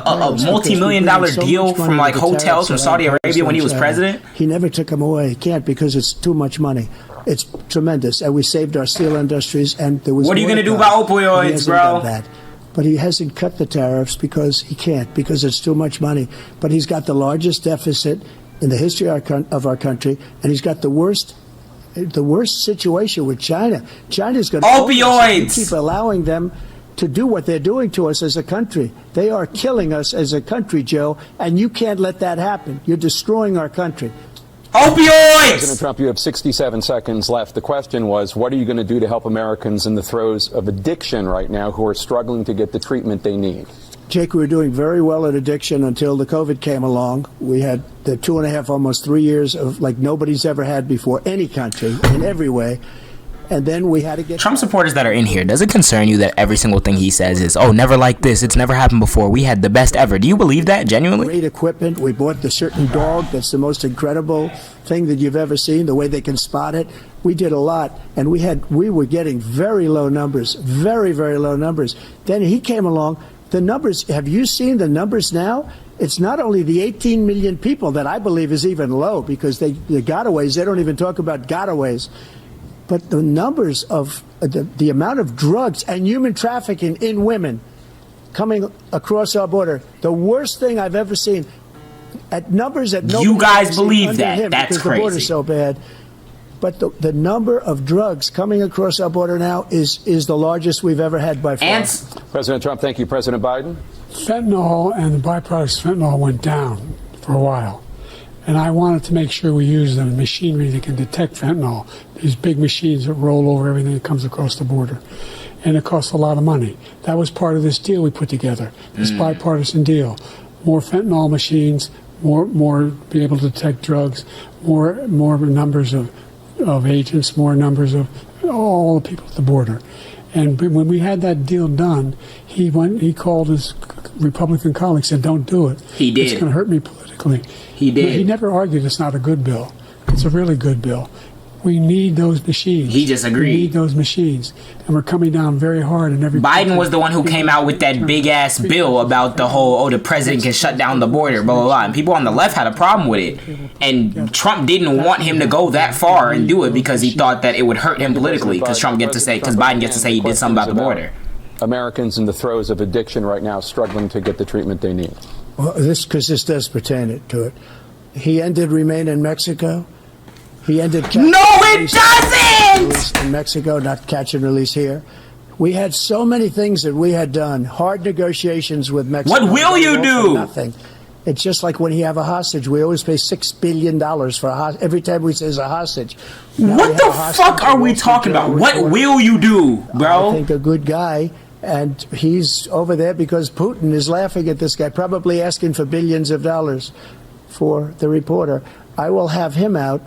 a multi-million-dollar deal from like hotels from Saudi Arabia when he was president? He never took them away. He can't because it's too much money. It's tremendous, and we saved our steel industries. And there was. What are you going to do about opioids, bro? But he hasn't cut the tariffs because he can't, because it's too much money. But he's got the largest deficit in the history of our country, and he's got the worst situation with China. China's going to opioids. Keep allowing them to do what they're doing to us as a country. They are killing us as a country, Joe, and you can't let that happen. You're destroying our country. Opioids! President Trump, you have 67 seconds left. The question was, what are you going to do to help Americans in the throes of addiction right now who are struggling to get the treatment they need? Jake, we were doing very well at addiction until the COVID came along. We had the 2.5, almost 3 years of like nobody's ever had before, any country, in every way. And then we had to get... Trump supporters that are in here, does it concern you that every single thing he says is, oh, never like this, it's never happened before, we had the best ever? Do you believe that, genuinely? Great equipment. We bought the certain dog that's the most incredible thing that you've ever seen, the way they can spot it. We did a lot, and we were getting very low numbers, very, very low numbers. Then he came along. The numbers, have you seen the numbers now? It's not only the 18 million people that I believe is even low, because the gotaways, they don't even talk about gotaways. But the numbers of the amount of drugs and human trafficking in women coming across our border, the worst thing I've ever seen. At numbers that nobody you guys believe that? That's because crazy. The border's so bad. But the number of drugs coming across our border now is the largest we've ever had by far. President Trump, thank you. President Biden? Fentanyl and the byproducts of fentanyl went down for a while. And I wanted to make sure we use the machinery that can detect fentanyl, these big machines that roll over everything that comes across the border. And it costs a lot of money. That was part of this deal we put together, this bipartisan deal. More fentanyl machines, more be able to detect drugs, more numbers of agents, more numbers of all the people at the border. And when we had that deal done, he called his Republican colleagues and said, don't do it. He did. It's going to hurt me politically. He did. But he never argued it's not a good bill. It's a really good bill. We need those machines. He just agreed. We need those machines. And we're coming down very hard in every... Biden was the one who came out with that big-ass bill about the whole, the president can shut down the border, blah, blah, blah. And people on the left had a problem with it. And Trump didn't want him to go that far and do it because he thought that it would hurt him politically because Biden gets to say he did something about the border. Americans in the throes of addiction right now struggling to get the treatment they need. Well, this does pertain to it. He ended Remain in Mexico. He ended catch no, it doesn't! In Mexico, not catch and release here. We had so many things that we had done, hard negotiations with Mexico. What will you do? Nothing. It's just like when you have a hostage. We always pay $6 billion for a hostage. Every time we say it's a hostage. What the fuck are we talking about? What will you do, bro? I think a good guy. And he's over there because Putin is laughing at this guy, probably asking for billions of dollars for the reporter. I will have him out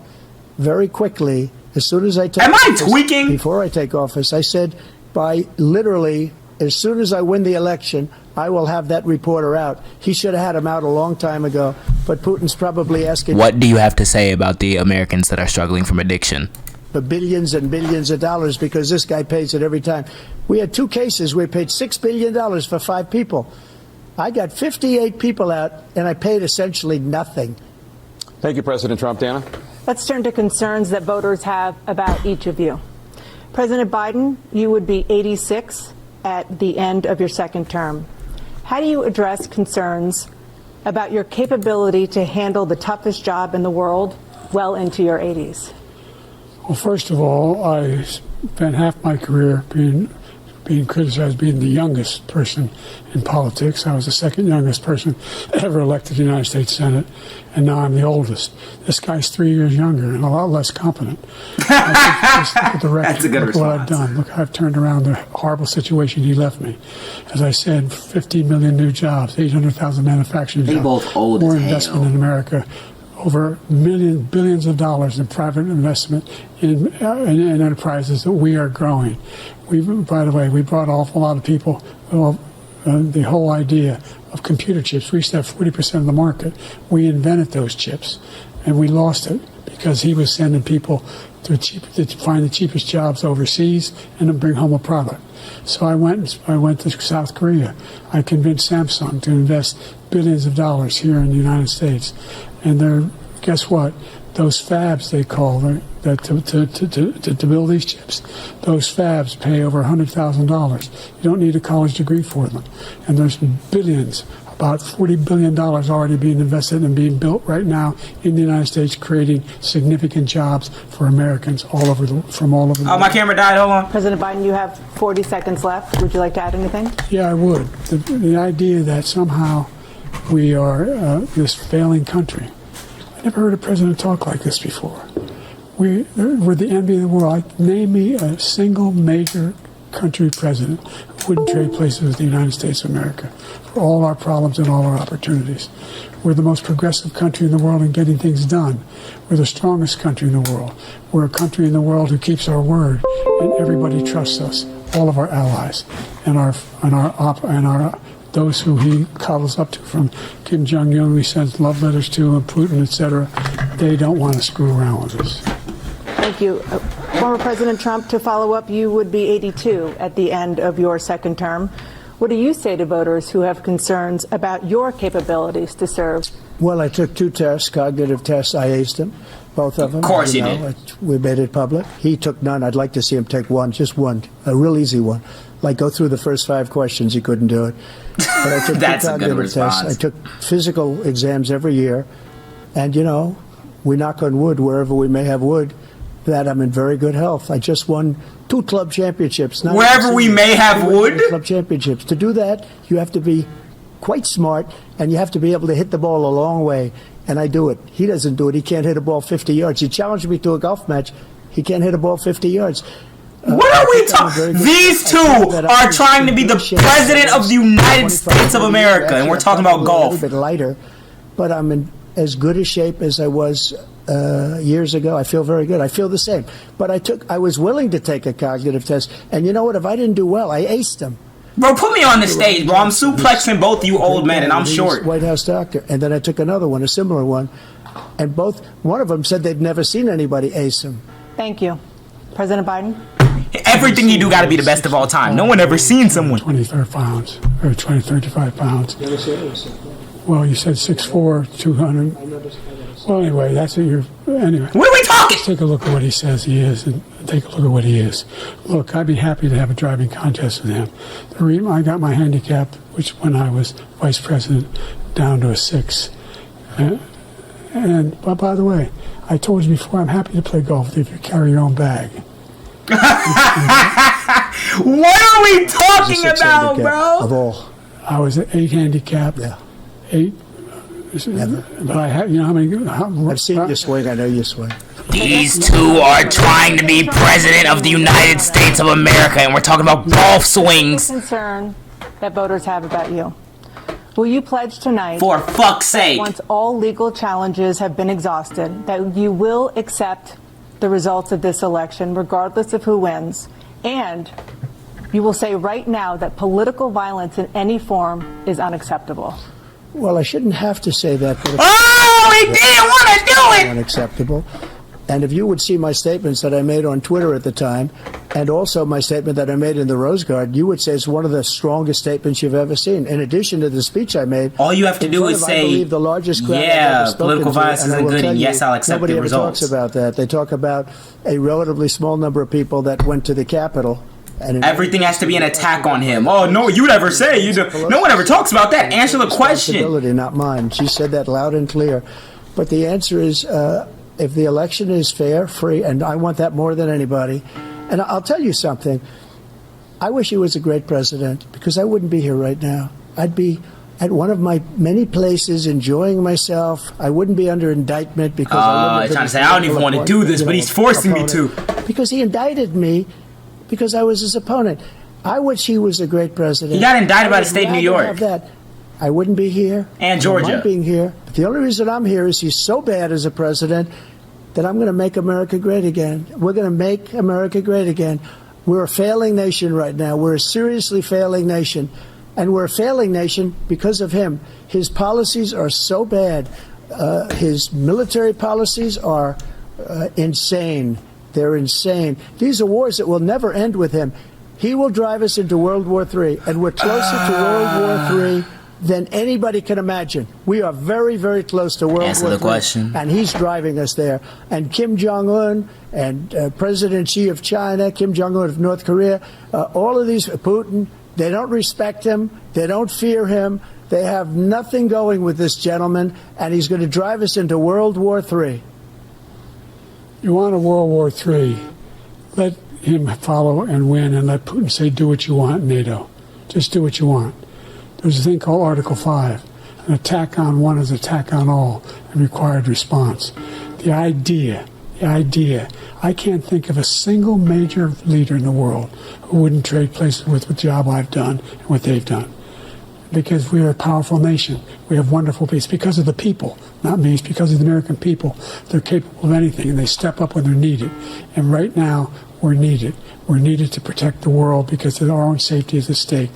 very quickly as soon as I take office. Am I tweaking? Before I take office, I said by literally as soon as I win the election, I will have that reporter out. He should have had him out a long time ago, but Putin's probably asking... What do you have to say about the Americans that are struggling from addiction? For billions and billions of dollars because this guy pays it every time. We had 2 cases where we paid $6 billion for 5 people. I got 58 people out, and I paid essentially nothing. Thank you, President Trump. Dana? Let's turn to concerns that voters have about each of you. President Biden, you would be 86 at the end of your second term. How do you address concerns about your capability to handle the toughest job in the world well into your 80s? Well, first of all, I spent half my career being criticized being the youngest person in politics. I was the second youngest person ever elected to the United States Senate, and now I'm the oldest. This guy's 3 years younger and a lot less competent. Just look at the record. That's a good response. What I've done. Look, I've turned around the horrible situation he left me. As I said, 15 million new jobs, 800,000 manufacturing jobs, both old more as investment hell. in America. Over billions of dollars in private investment in enterprises that we are growing. By the way, we brought an awful lot of people. The whole idea of computer chips, we used to have 40% of the market. We invented those chips, and we lost it because he was sending people to find the cheapest jobs overseas and to bring home a product. So I went to South Korea. I convinced Samsung to invest billions of dollars here in the United States. And guess what? Those fabs, they call them, to build these chips, those fabs pay over $100,000. You don't need a college degree for them. And there's billions, about $40 billion already being invested and being built right now in the United States, creating significant jobs for Americans from all over the world. Oh, my camera died. Hold on. President Biden, you have 40 seconds left. Would you like to add anything? Yeah, I would. The idea that somehow we are this failing country. I never heard a president talk like this before. We're the envy of the world. Name me a single major country president who wouldn't trade places with the United States of America for all our problems and all our opportunities. We're the most progressive country in the world in getting things done. We're the strongest country in the world. We're a country in the world who keeps our word, and everybody trusts us. All of our allies and those who he cuddles up to, from Kim Jong-un, who he sends love letters to, and Putin, etc., they don't want to screw around with us. Thank you. Former President Trump, to follow up, you would be 82 at the end of your second term. What do you say to voters who have concerns about your capabilities to serve? Well, I took 2 tests, cognitive tests. I aced them, both of them. Of course you did. We made it public. He took none. I'd like to see him take one, just one, a real easy one. Like go through the first 5 questions. He couldn't do it. But I took That's 2 a good cognitive response. tests. I took physical exams every year. And, we knock on wood wherever we may have wood, that I'm in very good health. I just won 2 club championships. Wherever we may have wood? Club championships. To do that, you have to be quite smart, and you have to be able to hit the ball a long way. And I do it. He doesn't do it. He can't hit a ball 50 yards. He challenged me to a golf match. He can't hit a ball 50 yards. What are we talking? These two are trying to be the president of the United States of America, and we're talking about golf. A little bit lighter, but I'm in as good a shape as I was years ago. I feel very good. I feel the same. But I was willing to take a cognitive test, and you know what? If I didn't do well, I aced them. Bro, put me on the stage, bro. I'm suplexing both you old men, and I'm short. White House doctor, and then I took another one, a similar one, and one of them said they'd never seen anybody ace him. Thank you. President Biden? Everything you do got to be the best of all time. No one ever seen someone. 23 pounds, or 35 pounds. Well, you said 6'4", 200. Well, anyway, that's what you're... Anyway. What are we talking? Take a look at what he says he is, and take a look at what he is. Look, I'd be happy to have a driving contest with him. The reason I got my handicap, which when I was vice president, down to a 6. But by the way, I told you before, I'm happy to play golf if you carry your own bag. What are we talking about, bro? Of all. I was at 8 handicap. Yeah. 8. Never. But I had, how many? I've seen you swing. I know you swing. These two are trying to be president of the United States of America, and we're talking about golf swings. Concern that voters have about you. Will you pledge tonight, For fuck's sake. once all legal challenges have been exhausted, that you will accept the results of this election, regardless of who wins, and you will say right now that political violence in any form is unacceptable? Well, I shouldn't have to say that. But He didn't want to do it! Unacceptable. And if you would see my statements that I made on Twitter at the time, and also my statement that I made in the Rose Garden, you would say it's one of the strongest statements you've ever seen. In addition to the speech I made, All you have to do is I say, believe the largest crowd I've yeah, ever spoken political to, violence and I isn't will good, tell and you, yes, I'll accept nobody the ever results. talks about that. They talk about a relatively small number of people that went to the Capitol. And Everything has to be an attack on him. Oh, no, you never say. No one ever talks about that. Answer the question. Responsibility, not mine. She said that loud and clear. But the answer is, if the election is fair, free, and I want that more than anybody. And I'll tell you something. I wish he was a great president, because I wouldn't be here right now. I'd be at one of my many places enjoying myself. I wouldn't be under indictment because I wouldn't have trying to say, I don't even want to do this, but he's forcing me to. Because he indicted me because I was his opponent. I wish he was a great president. He got indicted by the state of New York. Have that. I wouldn't be here. And I Georgia. don't mind being here. But the only reason I'm here is he's so bad as a president that I'm going to make America great again. We're going to make America great again. We're a failing nation right now. We're a seriously failing nation. And we're a failing nation because of him. His policies are so bad. His military policies are insane. They're insane. These are wars that will never end with him. He will drive us into World War III, and we're closer to World War III than anybody can imagine. We are very, very close to World War III. Answer the question. And he's driving us there. And Kim Jong-un and President Xi of China, Kim Jong-un of North Korea, all of these, Putin, they don't respect him. They don't fear him. They have nothing going with this gentleman, and he's going to drive us into World War III. You want a World War III, let him follow and win, and let Putin say, do what you want, NATO. Just do what you want. There's a thing called Article 5. An attack on one is attack on all, and required response. The idea, I can't think of a single major leader in the world who wouldn't trade places with the job I've done and what they've done. Because we are a powerful nation. We have wonderful people. It's because of the people, not me. It's because of the American people. They're capable of anything, and they step up when they're needed. And right now, we're needed. We're needed to protect the world because our own safety is at stake.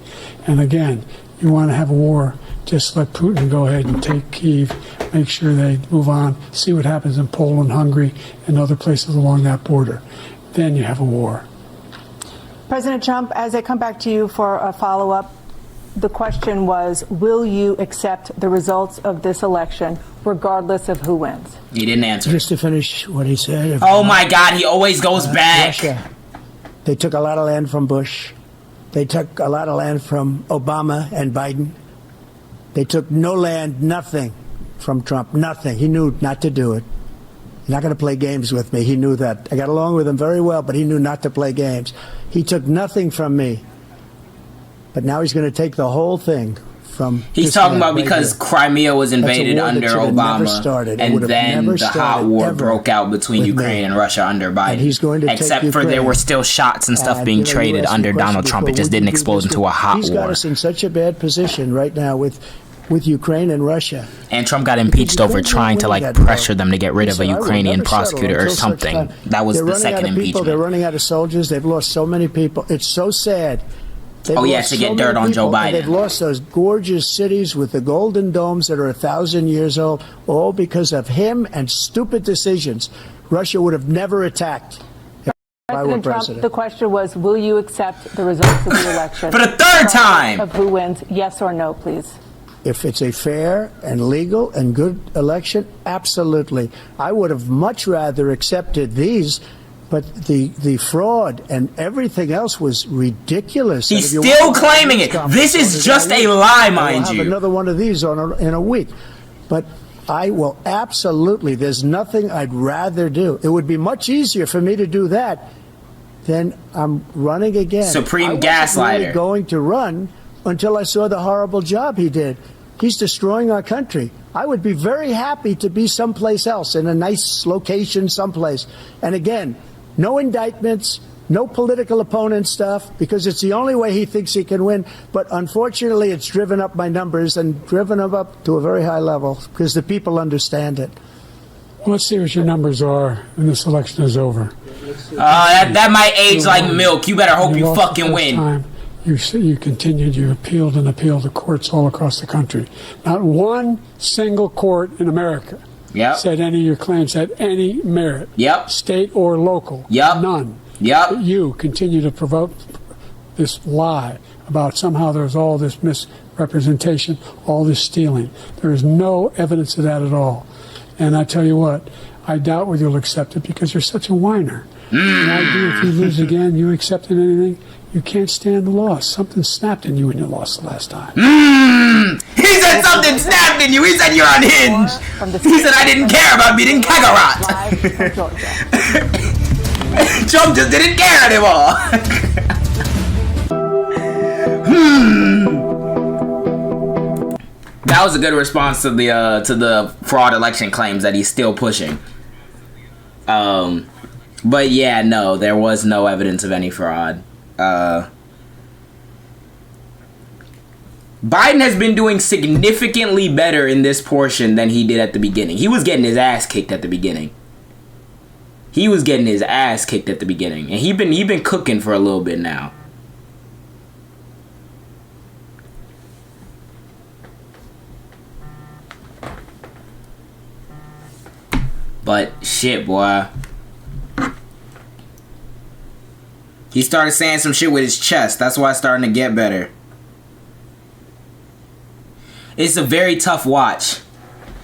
And again, you want to have a war, just let Putin go ahead and take Kyiv, make sure they move on, see what happens in Poland, Hungary, and other places along that border. Then you have a war. President Trump, as I come back to you for a follow-up, the question was, will you accept the results of this election, regardless of who wins? He didn't answer. Just to finish what he said. Oh my God, he always goes back. Russia, they took a lot of land from Bush. They took a lot of land from Obama and Biden. They took no land, nothing from Trump, nothing. He knew not to do it. He's not going to play games with me. He knew that. I got along with him very well, but he knew not to play games. He took nothing from me. But now he's going to take the whole thing from. He's talking about because Crimea was invaded under Obama, and then the hot war broke out between Ukraine and Russia under Biden. He's going to Except for there were still shots and stuff being traded under Donald Trump. It just didn't explode into a hot war. He's got us in such a bad position right now with Ukraine and Russia. And Trump got impeached over trying to pressure them to get rid of a Ukrainian prosecutor or something. That was the second impeachment. They're running out of soldiers. They've lost so many people. It's so sad. To get dirt on Joe Biden. They've lost those gorgeous cities with the golden domes that are 1,000 years old, all because of him and stupid decisions. Russia would have never attacked if I were president. The question was, will you accept the results of the election? For the third time! Of who wins, yes or no, please. If it's a fair and legal and good election, absolutely. I would have much rather accepted these. But the fraud and everything else was ridiculous. He's still claiming it. This is just a lie, mind you. I'll have another one of these in a week. But I will absolutely, there's nothing I'd rather do. It would be much easier for me to do that than I'm running again. Supreme gaslighter. I wasn't really going to run until I saw the horrible job he did. He's destroying our country. I would be very happy to be someplace else, in a nice location someplace. And again, no indictments, no political opponent stuff, because it's the only way he thinks he can win. But unfortunately, it's driven up my numbers and driven them up to a very high level because the people understand it. Well, let's see what your numbers are when this election is over. That might age like milk. You better hope you fucking win. You continued, you appealed and appealed to courts all across the country. Not one single court in America said any of your claims had any merit. State or local. None. But you continue to provoke this lie about somehow there's all this misrepresentation, all this stealing. There is no evidence of that at all. And I tell you what, I doubt whether you'll accept it because you're such a whiner. The idea if you lose again, you accepting anything, you can't stand the loss. Something snapped in you when you lost the last time. He said something snapped in you. He said you're unhinged. He said I didn't care about beating Kakarot. Trump just didn't care anymore. That was a good response to the fraud election claims that he's still pushing. But yeah, no, there was no evidence of any fraud. Biden has been doing significantly better in this portion than he did at the beginning. He was getting his ass kicked at the beginning. And he been cooking for a little bit now. But shit, boy. He started saying some shit with his chest. That's why it's starting to get better. It's a very tough watch.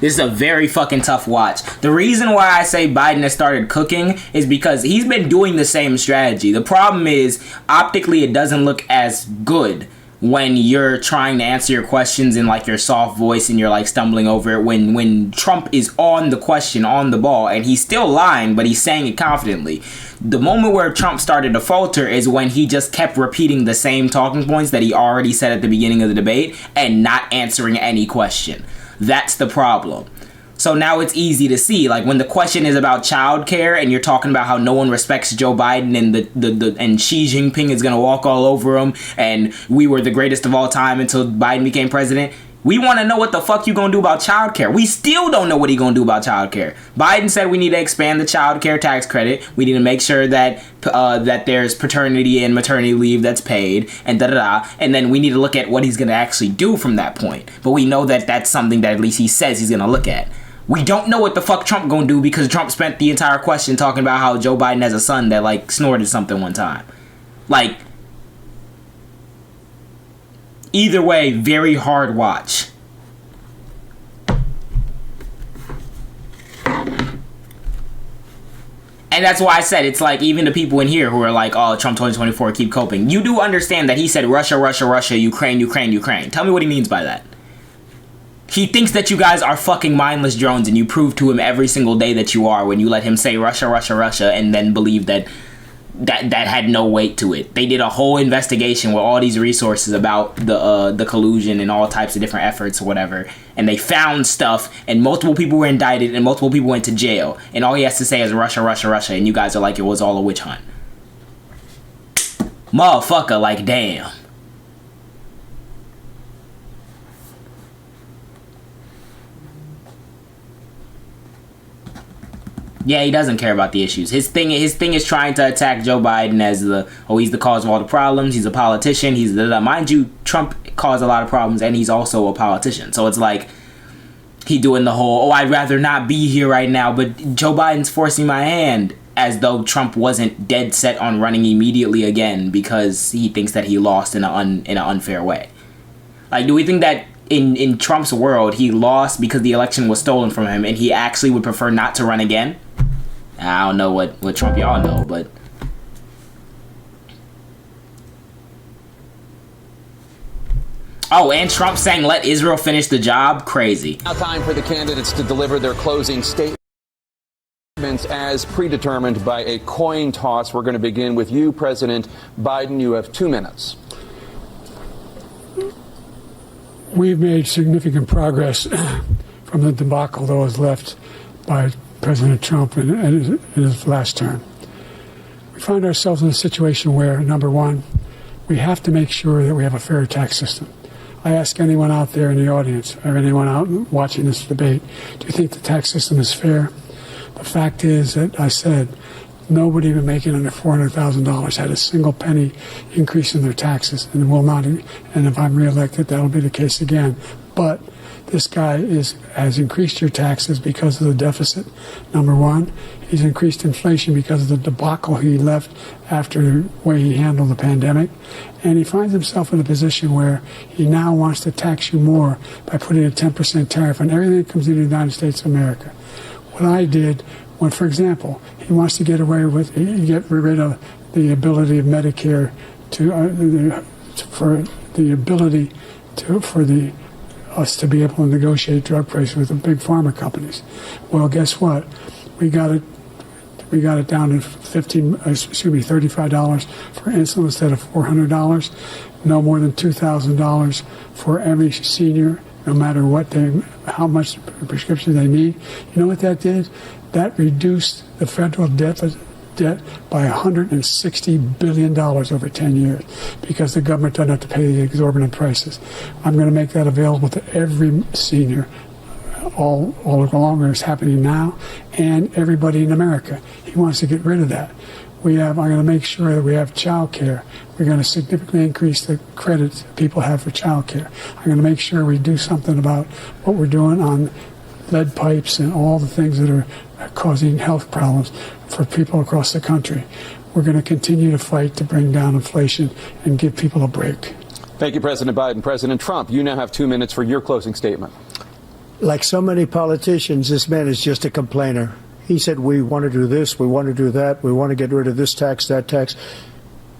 This is a very fucking tough watch. The reason why I say Biden has started cooking is because he's been doing the same strategy. The problem is, optically, it doesn't look as good when you're trying to answer your questions in like your soft voice and you're like stumbling over it. When Trump is on the question, on the ball, and he's still lying, but he's saying it confidently. The moment where Trump started to falter is when he just kept repeating the same talking points that he already said at the beginning of the debate and not answering any question. That's the problem. So now it's easy to see, like when the question is about childcare and you're talking about how no one respects Joe Biden and and Xi Jinping is gonna walk all over him and we were the greatest of all time until Biden became president. We want to know what the fuck you gonna do about childcare. We still don't know what he gonna do about childcare. Biden said we need to expand the childcare tax credit. We need to make sure that that there's paternity and maternity leave that's paid and da-da-da. And then we need to look at what he's gonna actually do from that point. But we know that that's something that at least he says he's gonna look at. We don't know what the fuck Trump gonna do because Trump spent the entire question talking about how Joe Biden has a son that like snorted something one time. Like, either way, very hard watch. And that's why I said it's like even the people in here who are like, oh, Trump 2024, keep coping. You do understand that he said Russia, Russia, Russia, Ukraine, Ukraine, Ukraine. Tell me what he means by that. He thinks that you guys are fucking mindless drones and you prove to him every single day that you are when you let him say Russia, Russia, Russia and then believe that had no weight to it. They did a whole investigation with all these resources about the collusion and all types of different efforts or whatever, and they found stuff and multiple people were indicted and multiple people went to jail, and all he has to say is Russia, Russia, Russia, and you guys are like it was all a witch hunt. Motherfucker, like damn. Yeah, he doesn't care about the issues. His thing is trying to attack Joe Biden as he's the cause of all the problems. He's a politician. He's mind you, Trump caused a lot of problems, and he's also a politician. So it's like he doing the whole, I'd rather not be here right now, but Joe Biden's forcing my hand, as though Trump wasn't dead set on running immediately again because he thinks that he lost in an unfair way. Like, do we think that in Trump's world he lost because the election was stolen from him and he actually would prefer not to run again? I don't know what Trump y'all know, but oh, and Trump saying let Israel finish the job? Crazy. Now time for the candidates to deliver their closing statements as predetermined by a coin toss. We're going to begin with you, President Biden. You have 2 minutes. We've made significant progress from the debacle that was left by President Trump in his last term. We find ourselves in a situation where, number one, we have to make sure that we have a fair tax system. I ask anyone out there in the audience or anyone out watching this debate, do you think the tax system is fair? The fact is that I said nobody even making under $400,000 had a single penny increase in their taxes and will not. And if I'm reelected, that'll be the case again. But this guy has increased your taxes because of the deficit, number one. He's increased inflation because of the debacle he left after the way he handled the pandemic. And he finds himself in a position where he now wants to tax you more by putting a 10% tariff on everything that comes into the United States of America. What I did, when, for example, he wants to get rid of the ability of Medicare for us to be able to negotiate drug prices with the big pharma companies. Well, guess what? We got it down to $35 for insulin instead of $400. No more than $2,000 for every senior, no matter how much prescription they need. You know what that did? That reduced the federal debt by $160 billion over 10 years because the government doesn't have to pay the exorbitant prices. I'm going to make that available to every senior all along, it's happening now, and everybody in America. He wants to get rid of that. I'm going to make sure that we have child care. We're going to significantly increase the credits people have for child care. I'm going to make sure we do something about what we're doing on lead pipes and all the things that are causing health problems for people across the country. We're going to continue to fight to bring down inflation and give people a break. Thank you, President Biden. President Trump, you now have 2 minutes for your closing statement. Like so many politicians, this man is just a complainer. He said, we want to do this, we want to do that, we want to get rid of this tax, that tax.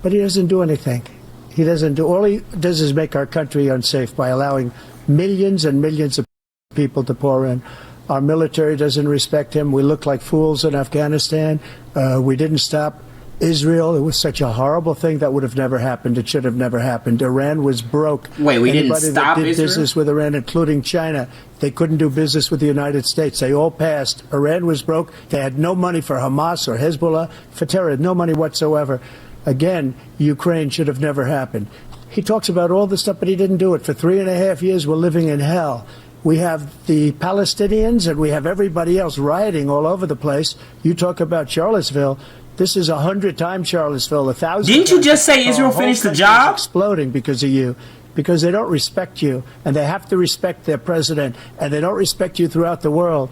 But he doesn't do anything. He doesn't do, all he does is make our country unsafe by allowing millions and millions of people to pour in. Our military doesn't respect him. We look like fools in Afghanistan. We didn't stop Israel. It was such a horrible thing that would have never happened. It should have never happened. Iran was broke. Wait, we didn't Anybody stop that did Israel? business with Iran, including China, they couldn't do business with the United States. They all passed. Iran was broke. They had no money for Hamas or Hezbollah, for terror, no money whatsoever. Again, Ukraine should have never happened. He talks about all this stuff, but he didn't do it. For 3.5 years, we're living in hell. We have the Palestinians and we have everybody else rioting all over the place. You talk about Charlottesville. This is 100 times Charlottesville, 1,000. Didn't you just say Israel finished the job? Exploding because of you, because they don't respect you, and they have to respect their president, and they don't respect you throughout the world.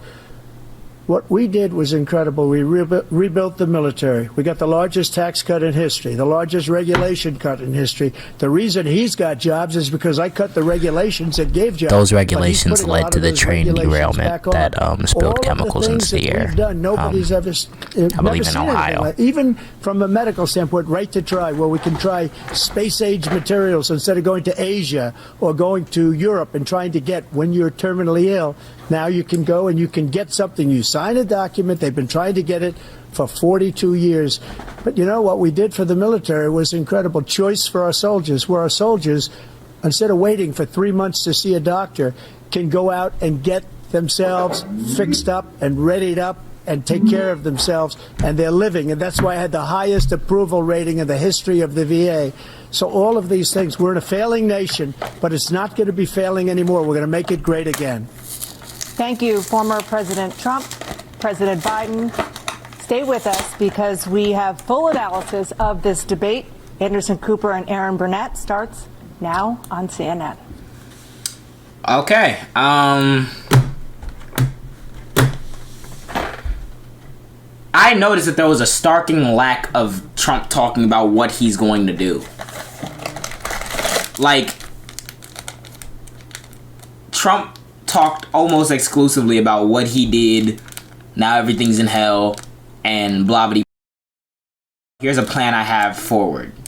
What we did was incredible. We rebuilt the military. We got the largest tax cut in history, the largest regulation cut in history. The reason he's got jobs is because I cut the regulations that gave jobs. Those regulations led to the train derailment that spilled chemicals into the air. Nobody's ever I believe in Ohio. Like, even from a medical standpoint, right to try, where we can try space-age materials instead of going to Asia or going to Europe and trying to get when you're terminally ill. Now you can go and you can get something. You sign a document. They've been trying to get it for 42 years. But you know what we did for the military was incredible. Choice for our soldiers, where our soldiers, instead of waiting for 3 months to see a doctor, can go out and get themselves fixed up and readied up and take care of themselves, and they're living. And that's why I had the highest approval rating in the history of the VA. So all of these things, we're in a failing nation, but it's not going to be failing anymore. We're going to make it great again. Thank you, former President Trump, President Biden. Stay with us because we have full analysis of this debate. Anderson Cooper and Aaron Burnett starts now on CNN. Okay. I noticed that there was a starking lack of Trump talking about what he's going to do. Like, Trump talked almost exclusively about what he did, now everything's in hell, and blah blah. Here's a plan I have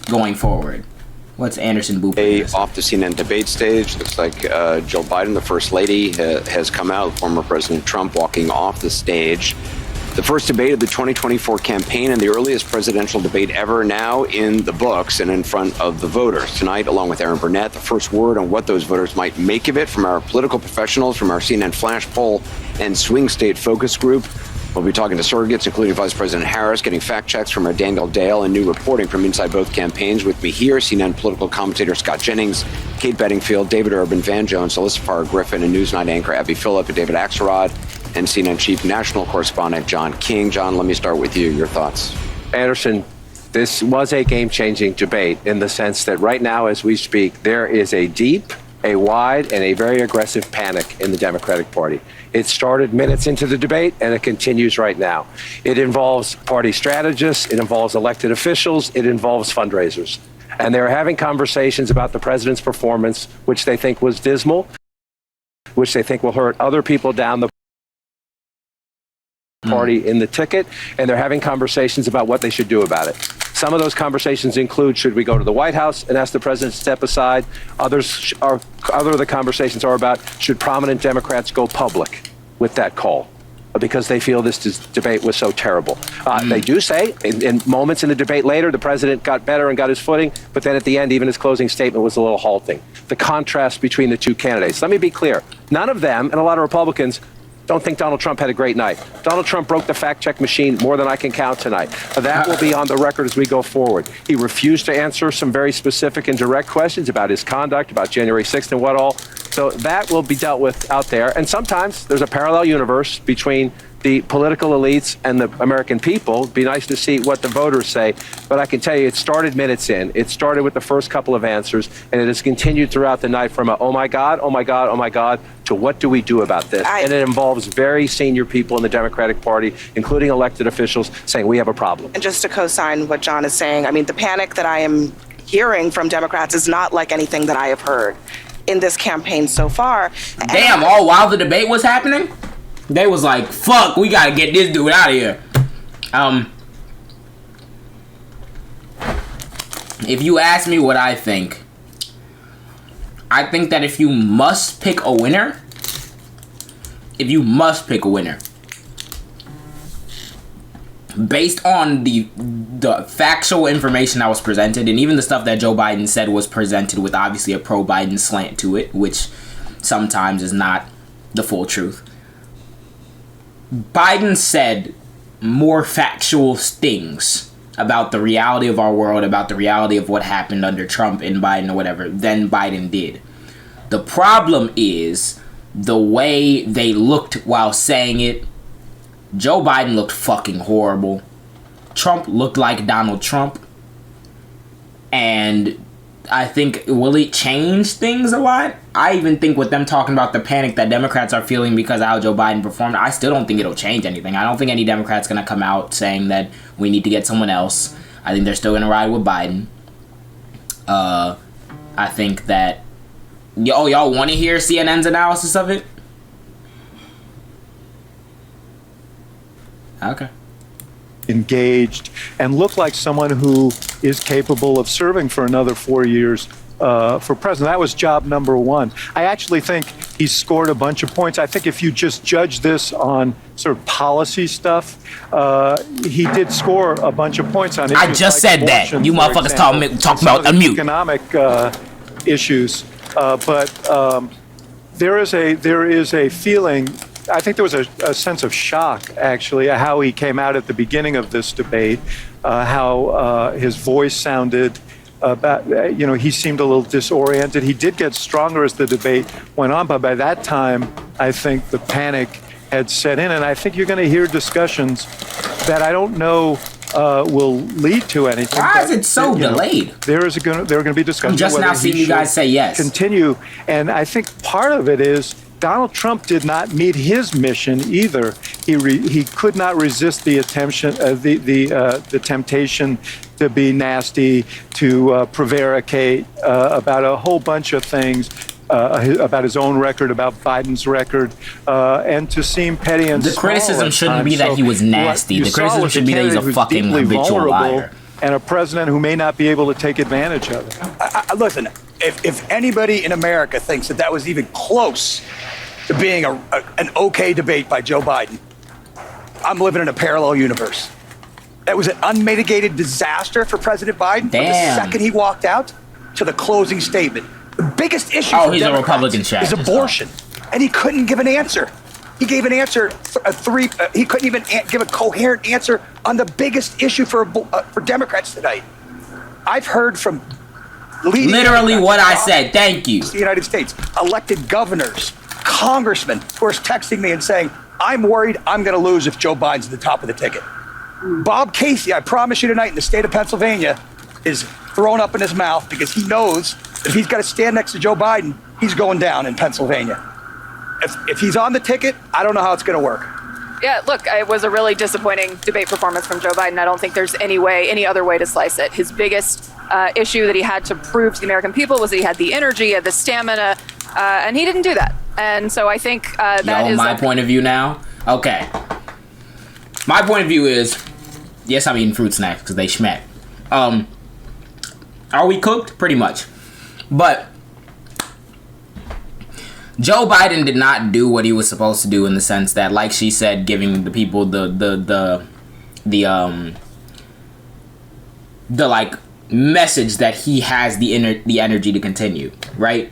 going forward. What's Anderson Booper? Off the CNN debate stage, looks like Joe Biden, the First Lady, has come out. Former President Trump walking off the stage. The first debate of the 2024 campaign and the earliest presidential debate ever now in the books and in front of the voters. Tonight, along with Aaron Burnett, the first word on what those voters might make of it from our political professionals, from our CNN Flash Poll and Swing State Focus Group. We'll be talking to surrogates, including Vice President Harris, getting fact checks from our Daniel Dale and new reporting from inside both campaigns. With me here, CNN political commentator Scott Jennings, Kate Bedingfield, David Urban, Van Jones, Alyssa Farr Griffin, and Newsnight anchor Abby Phillip and David Axelrod, and CNN chief national correspondent John King. John, let me start with you. Your thoughts. Anderson, this was a game-changing debate in the sense that right now, as we speak, there is a deep, a wide, and a very aggressive panic in the Democratic Party. It started minutes into the debate, and it continues right now. It involves party strategists, it involves elected officials, it involves fundraisers. And they're having conversations about the president's performance, which they think was dismal, which they think will hurt other people down the party in the ticket, and they're having conversations about what they should do about it. Some of those conversations include, should we go to the White House and ask the president to step aside? Other of the conversations are about, should prominent Democrats go public with that call? Because they feel this debate was so terrible. They do say, in moments in the debate later, the president got better and got his footing, but then at the end, even his closing statement was a little halting. The contrast between the two candidates. Let me be clear. None of them, and a lot of Republicans, don't think Donald Trump had a great night. Donald Trump broke the fact-check machine more than I can count tonight. That will be on the record as we go forward. He refused to answer some very specific and direct questions about his conduct, about January 6th and what all. So that will be dealt with out there. And sometimes there's a parallel universe between the political elites and the American people. It'd be nice to see what the voters say. But I can tell you, it started minutes in. It started with the first couple of answers, and it has continued throughout the night from a, oh my God, oh my God, oh my God, to to what do we do about this. And it involves very senior people in the Democratic Party, including elected officials, saying we have a problem. And just to co-sign what John is saying, I mean, the panic that I am hearing from Democrats is not like anything that I have heard in this campaign so far. Damn, all while the debate was happening, they was like, fuck, we gotta get this dude out of here. If you ask me what I think that if you must pick a winner, based on the factual information that was presented, and even the stuff that Joe Biden said was presented with obviously a pro-Biden slant to it, which sometimes is not the full truth. Biden said more factual things about the reality of our world, about the reality of what happened under Trump and Biden or whatever, than Biden did. The problem is the way they looked while saying it. Joe Biden looked fucking horrible. Trump looked like Donald Trump. And I think, will it change things a lot? I even think with them talking about the panic that Democrats are feeling because of how Joe Biden performed, I still don't think it'll change anything. I don't think any Democrat's going to come out saying that we need to get someone else. I think they're still going to ride with Biden. I think that... y'all want to hear CNN's analysis of it? Okay. Engaged and look like someone who is capable of serving for another 4 years for president. That was job number one. I actually think he scored a bunch of points. I think if you just judge this on sort of policy stuff, he did score a bunch of points on issues. I just said that. You motherfuckers talking about unmute. Economic issues. But there is a feeling, I think there was a sense of shock, actually, at how he came out at the beginning of this debate, how his voice sounded. He seemed a little disoriented. He did get stronger as the debate went on, but by that time, I think the panic had set in, and I think you're going to hear discussions that I don't know will lead to anything. Why is it so delayed? There are going to be discussions. I'm just now seeing you guys say yes. Continue, and I think part of it is Donald Trump did not meet his mission either. He could not resist the temptation to be nasty, to prevaricate about a whole bunch of things, about his own record, about Biden's record, and to seem petty and small. The criticism shouldn't be that he was nasty. The criticism should be that he's a fucking habitual liar. And a president who may not be able to take advantage of it. Listen, if anybody in America thinks that was even close to being an okay debate by Joe Biden, I'm living in a parallel universe. That was an unmitigated disaster for President Biden. From the second he walked out to the closing statement. The biggest issue for he's Democrats a Republican chat, is abortion. And he couldn't give an answer. He gave an answer, he couldn't even give a coherent answer on the biggest issue for Democrats tonight. I've heard from literally what I said. Thank you. The United States, elected governors, congressmen who are texting me and saying, I'm worried I'm going to lose if Joe Biden's at the top of the ticket. Bob Casey, I promise you tonight, in the state of Pennsylvania, is thrown up in his mouth because he knows if he's got to stand next to Joe Biden, he's going down in Pennsylvania. If he's on the ticket, I don't know how it's going to work. Yeah, look, it was a really disappointing debate performance from Joe Biden. I don't think there's any other way to slice it. His biggest issue that he had to prove to the American people was that he had the energy, had the stamina, and he didn't do that. And so I think that is my point of view now. Okay. My point of view is, yes, I'm eating fruit snacks because they schmack. Are we cooked? Pretty much. But Joe Biden did not do what he was supposed to do in the sense that, like she said, giving the people the like message that he has the energy to continue, right?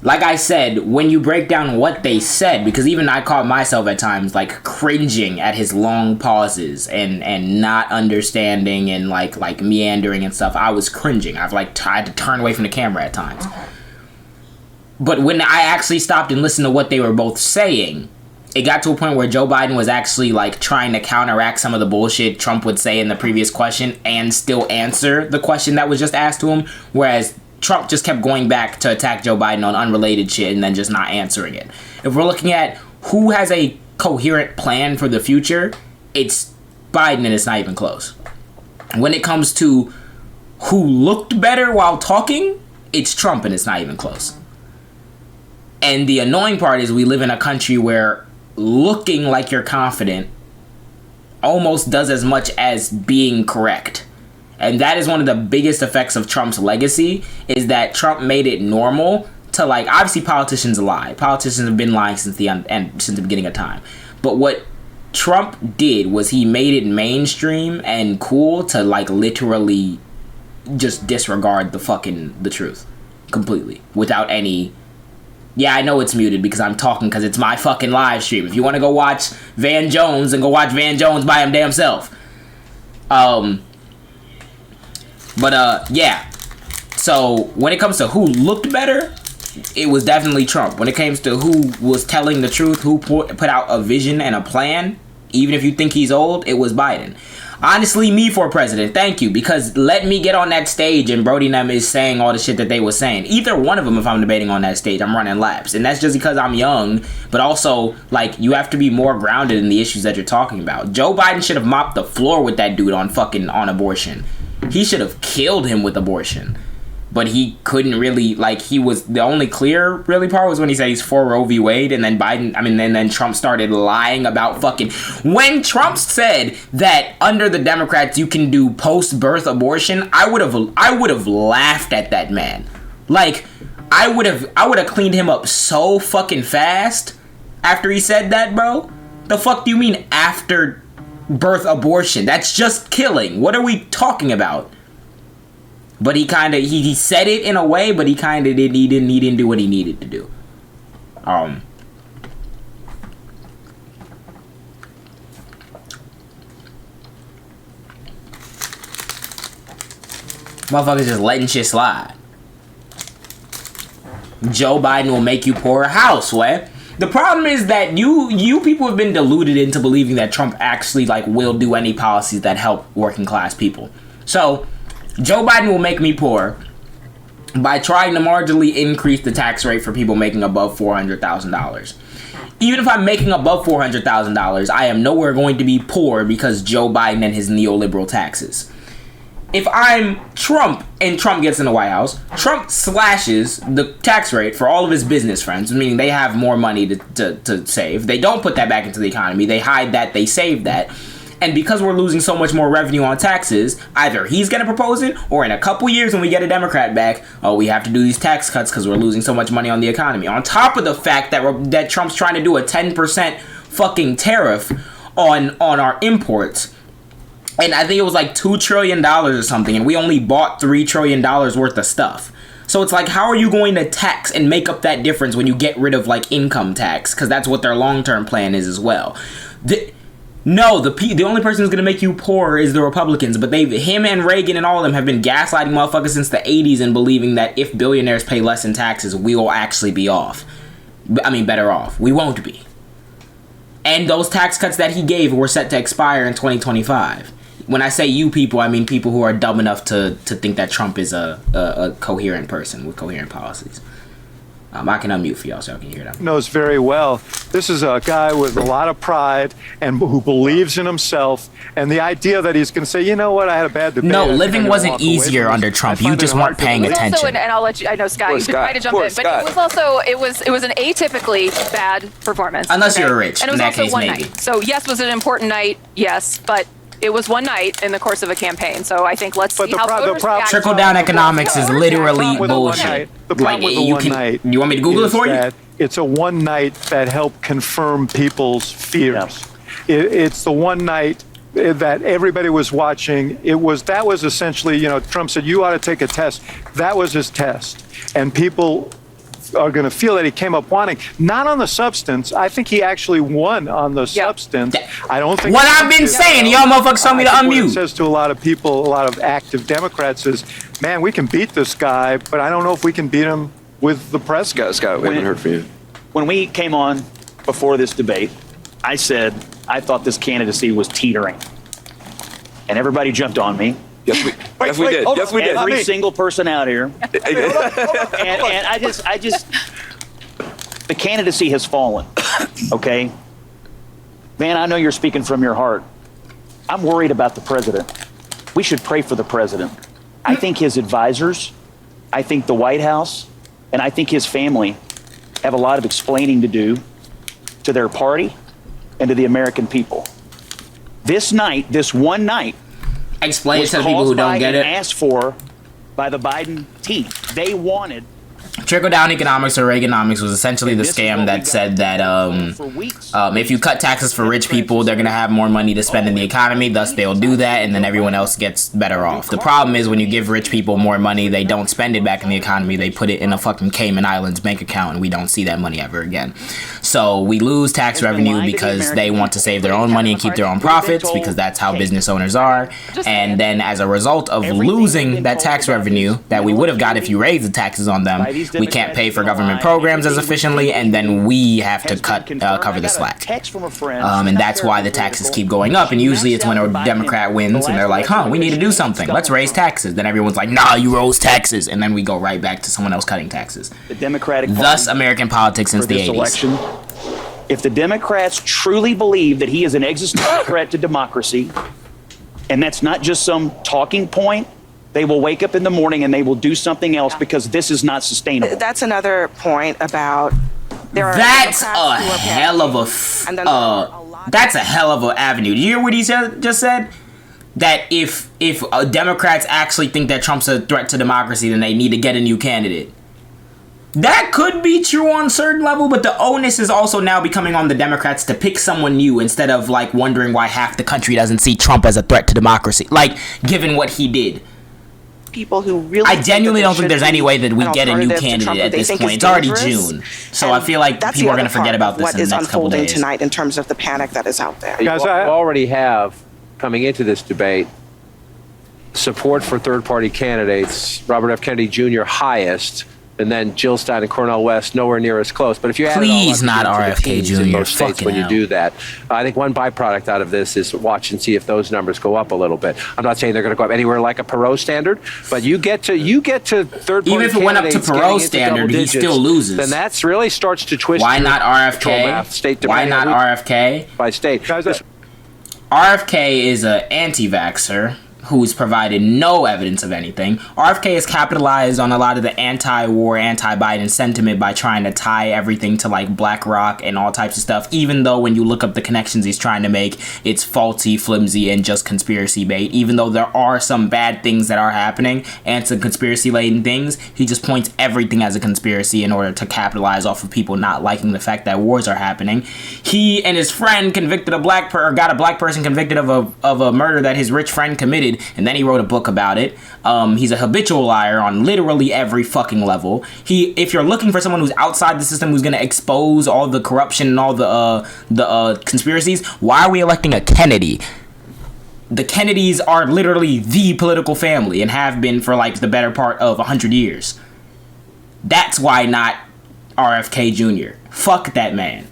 Like I said, when you break down what they said, because even I caught myself at times like cringing at his long pauses and not understanding and like meandering and stuff. I was cringing. I've like tried to turn away from the camera at times. But when I actually stopped and listened to what they were both saying, it got to a point where Joe Biden was actually like trying to counteract some of the bullshit Trump would say in the previous question and still answer the question that was just asked to him. Whereas Trump just kept going back to attack Joe Biden on unrelated shit and then just not answering it. If we're looking at who has a coherent plan for the future, it's Biden, and it's not even close. When it comes to who looked better while talking, it's Trump, and it's not even close. And the annoying part is we live in a country where looking like you're confident almost does as much as being correct. And that is one of the biggest effects of Trump's legacy, is that Trump made it normal to, like, obviously politicians lie. Politicians have been lying since the beginning of time. But what Trump did was he made it mainstream and cool to, like, literally just disregard the truth completely without any. Yeah, I know it's muted because I'm talking because it's my fucking live stream. If you want to go watch Van Jones, then go watch Van Jones by him damn self. Yeah. So when it comes to who looked better, it was definitely Trump. When it comes to who was telling the truth, who put out a vision and a plan, even if you think he's old, it was Biden. Honestly, me for president, thank you, because let me get on that stage and Brody and them is saying all the shit that they was saying. Either one of them, if I'm debating on that stage, I'm running laps. And that's just because I'm young, but also, like, you have to be more grounded in the issues that you're talking about. Joe Biden should have mopped the floor with that dude on abortion. He should have killed him with abortion. But he couldn't really, like, he was, the only clear really part was when he said he's for Roe v. Wade, and then then Trump started lying about fucking, when Trump said that under the Democrats you can do post-birth abortion, I would have laughed at that man. Like, I would have cleaned him up so fucking fast after he said that, bro. The fuck do you mean after birth abortion? That's just killing. What are we talking about? But he kind of, he said it in a way, but he kind of didn't, he didn't do what he needed to do. Motherfuckers just letting shit slide. Joe Biden will make you pour a house, way. The problem is that you people have been deluded into believing that Trump actually, like, will do any policies that help working class people. So Joe Biden will make me poor by trying to marginally increase the tax rate for people making above $400,000. Even if I'm making above $400,000, I am nowhere going to be poor because Joe Biden and his neoliberal taxes. If I'm Trump and Trump gets in the White House, Trump slashes the tax rate for all of his business friends, meaning they have more money to save. They don't put that back into the economy. They hide that. They save that. And because we're losing so much more revenue on taxes, either he's going to propose it, or in a couple years when we get a Democrat back, we have to do these tax cuts because we're losing so much money on the economy. On top of the fact that Trump's trying to do a 10% fucking tariff on our imports. And I think it was like $2 trillion or something, and we only bought $3 trillion worth of stuff. So it's like, how are you going to tax and make up that difference when you get rid of, like, income tax? Because that's what their long-term plan is as well. No, the only person who's going to make you poor is the Republicans. But him and Reagan and all of them have been gaslighting motherfuckers since the 80s and believing that if billionaires pay less in taxes, we will actually be better off. We won't be. And those tax cuts that he gave were set to expire in 2025. When I say you people, I mean people who are dumb enough to think that Trump is a coherent person with coherent policies. I can unmute for y'all so I can hear them. Knows very well. This is a guy with a lot of pride and who believes in himself. And the idea that he's going to say, you know what, I had a bad debate. No, living wasn't easier under Trump. You just weren't paying attention. Also, and I'll let you. I know Scott, you try to jump in, but it was also it was an atypically bad performance. Unless you're rich, and it was in that also case, one maybe. night. So yes, was it an important night? Yes, but it was one night in the course of a campaign, so I think let's see how voters react. Trickle-down economics is literally bullshit. The problem with the one night. You want me to Google it for you? It's a one night that helped confirm people's fears. It's the one night that everybody was watching. That was essentially, Trump said, you ought to take a test. That was his test. And people are going to feel that he came up wanting, not on the substance. I think he actually won on the substance. I don't think what I've been saying. Y'all motherfuckers told me to unmute. What it says to a lot of people, a lot of active Democrats is, man, we can beat this guy, but I don't know if we can beat him with the president. Scott, we haven't heard from you. When we came on before this debate, I said I thought this candidacy was teetering. And everybody jumped on me. Yes, we did. Yes, we did. Every single person out here. And I just, the candidacy has fallen. Okay, man, I know you're speaking from your heart. I'm worried about the president. We should pray for the president. I think his advisors, I think the White House, and I think his family have a lot of explaining to do to their party and to the American people. This night, this one night, explain it to the people who don't get it. Asked for by the Biden team. They wanted. Trickle-down economics or Reaganomics was essentially the scam that said that if you cut taxes for rich people, they're going to have more money to spend in the economy, thus they'll do that, and then everyone else gets better off. The problem is when you give rich people more money, they don't spend it back in the economy, they put it in a fucking Cayman Islands bank account, and we don't see that money ever again. So we lose tax revenue because they want to save their own money and keep their own profits, because that's how business owners are, and then as a result of losing that tax revenue that we would have got if you raised the taxes on them, we can't pay for government programs as efficiently, and then we have to cover the slack. And that's why the taxes keep going up. And usually it's when a Democrat wins and they're like, we need to do something. Let's raise taxes. Then everyone's like, nah, you rose taxes. And then we go right back to someone else cutting taxes. Thus American politics since the 80s. If the Democrats truly believe that he is an existential threat to democracy, and that's not just some talking point, they will wake up in the morning and they will do something else, because this is not sustainable. That's another point about that's a hell of a avenue. Do you hear what he just said? That if Democrats actually think that Trump's a threat to democracy, then they need to get a new candidate. That could be true on a certain level, but the onus is also now becoming on the Democrats to pick someone new instead of like wondering why half the country doesn't see Trump as a threat to democracy, like given what he did. People who really I genuinely don't think there's any way that we get a new candidate at this point. It's already June, so I feel like people are going to forget about this in the next couple days. What is unfolding tonight in terms of the panic that is out there? Guys, I already have, coming into this debate, support for third-party candidates. Robert F. Kennedy Jr. highest, and then Jill Stein and Cornel West nowhere near as close. But if you add please it all up, not RFK Jr. in most states when you do that, I think one byproduct out of this is watch and see if those numbers go up a little bit. I'm not saying they're going to go up anywhere like a Perot standard, but you get to third-party even if it went up to Perot standard, he still loses. Then that really starts to twist. Why not RFK? Why not RFK? By state. RFK is an anti-vaxxer who's provided no evidence of anything. RFK has capitalized on a lot of the anti-war, anti-Biden sentiment by trying to tie everything to like BlackRock and all types of stuff, even though when you look up the connections he's trying to make, it's faulty, flimsy, and just conspiracy bait. Even though there are some bad things that are happening and some conspiracy-laden things, he just points everything as a conspiracy in order to capitalize off of people not liking the fact that wars are happening. He and his friend got a black person convicted of a murder that his rich friend committed, and then he wrote a book about it. He's a habitual liar on literally every fucking level. If you're looking for someone who's outside the system who's going to expose all the corruption and all the conspiracies, why are we electing a Kennedy? The Kennedys are literally the political family and have been for like the better part of 100 years. That's why not RFK Jr. Fuck that man.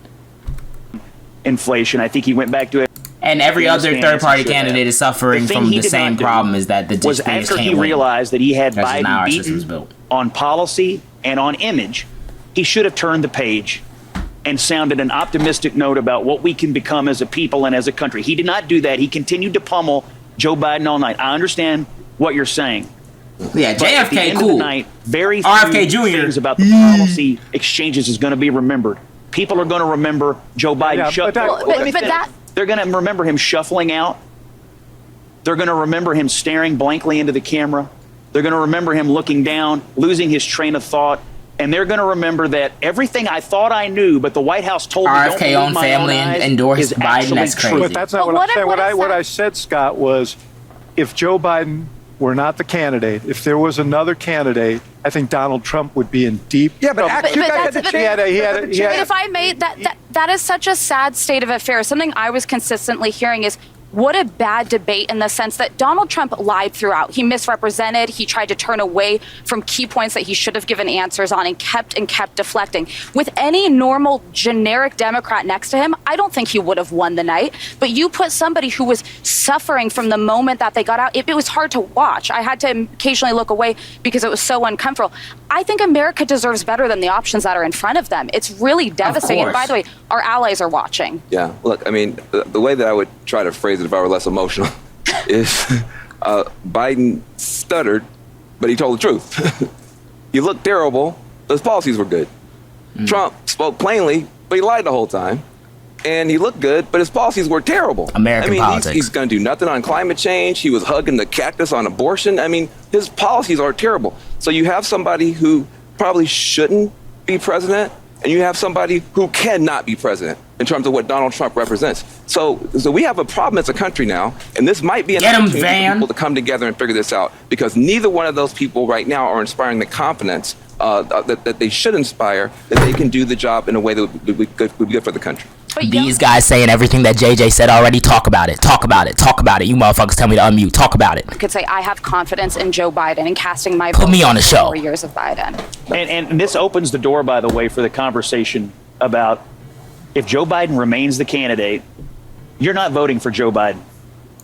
Inflation. I think he went back to it. And every other third-party candidate is suffering from the same problem, is that the was after he realized that he had Biden beaten on policy and on image, he should have turned the page and sounded an optimistic note about what we can become as a people and as a country. He did not do that. He continued to pummel Joe Biden all night. I understand what you're saying. Yeah, JFK, cool. Very few RFK Jr. things about the policy exchanges is going to be remembered. People are going to remember Joe Biden. They're going to remember him shuffling out. They're going to remember him staring blankly into the camera. They're going to remember him looking down, losing his train of thought. And they're going to remember that everything I thought I knew, but the White House told me don't believe my own eyes, endorsed Biden. That's crazy. But that's not what I'm saying. What I said, Scott, was if Joe Biden were not the candidate, if there was another candidate, I think Donald Trump would be in deep trouble. But if I may, that is such a sad state of affairs. Something I was consistently hearing is what a bad debate in the sense that Donald Trump lied throughout. He misrepresented. He tried to turn away from key points that he should have given answers on and kept deflecting. With any normal, generic Democrat next to him, I don't think he would have won the night. But you put somebody who was suffering from the moment that they got out. It was hard to watch. I had to occasionally look away because it was so uncomfortable. I think America deserves better than the options that are in front of them. It's really devastating. And by the way, our allies are watching. Yeah, look, I mean, the way that I would try to phrase it if I were less emotional is Biden stuttered, but he told the truth. He looked terrible, but his policies were good. Trump spoke plainly, but he lied the whole time. And he looked good, but his policies were terrible. American politics. He's going to do nothing on climate change. He was hugging the cactus on abortion. I mean, his policies are terrible. So you have somebody who probably shouldn't be president, and you have somebody who cannot be president in terms of what Donald Trump represents. So we have a problem as a country now, and this might be an opportunity for people to come together and figure this out, because neither one of those people right now are inspiring the confidence that they should inspire, that they can do the job in a way that would be good for the country. These guys saying everything that JJ said already. Talk about it. Talk about it. Talk about it. You motherfuckers tell me to unmute. Talk about it. I could say I have confidence in Joe Biden and casting my Put me on the show. 4 years of Biden. And this opens the door, by the way, for the conversation about if Joe Biden remains the candidate, you're not voting for Joe Biden.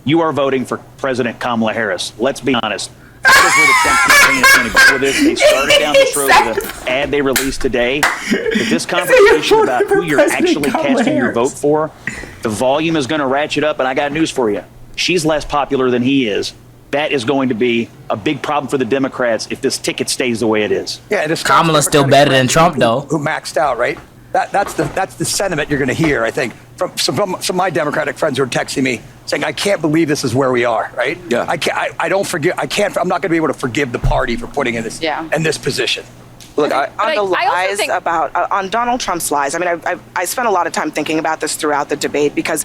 You are voting for President Kamala Harris. Let's be honest. That is where the Trump campaign is going to go with this. They started down this road with the ad they released today. But this conversation about who you're actually casting your vote for, the volume is going to ratchet up. And I got news for you. She's less popular than he is. That is going to be a big problem for the Democrats if this ticket stays the way it is. Yeah, Kamala's still better than Trump, though. Who maxed out, right? That's the sentiment you're going to hear, I think, from some of my Democratic friends who are texting me saying, "I can't believe this is where we are." Right? Yeah. I don't forgive. I can't. I'm not going to be able to forgive the party for putting in this position. Look, on the lies on Donald Trump's lies. I mean, I spent a lot of time thinking about this throughout the debate because,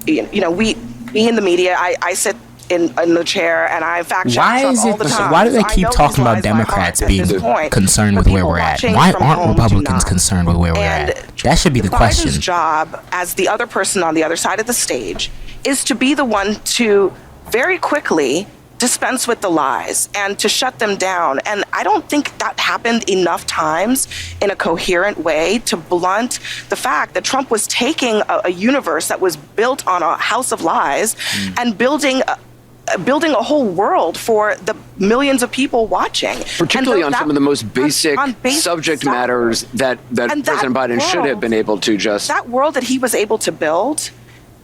we in the media, I sit in the chair and I fact check Trump all the time. Why do they keep talking about Democrats being concerned with where we're at? Why aren't Republicans concerned with where we're at? That should be the question. Biden's job as the other person on the other side of the stage is to be the one to very quickly dispense with the lies and to shut them down. And I don't think that happened enough times in a coherent way to blunt the fact that Trump was taking a universe that was built on a house of lies and building a whole world for the millions of people watching. Particularly on some of the most basic subject matters that President Biden should have been able to just... That world that he was able to build,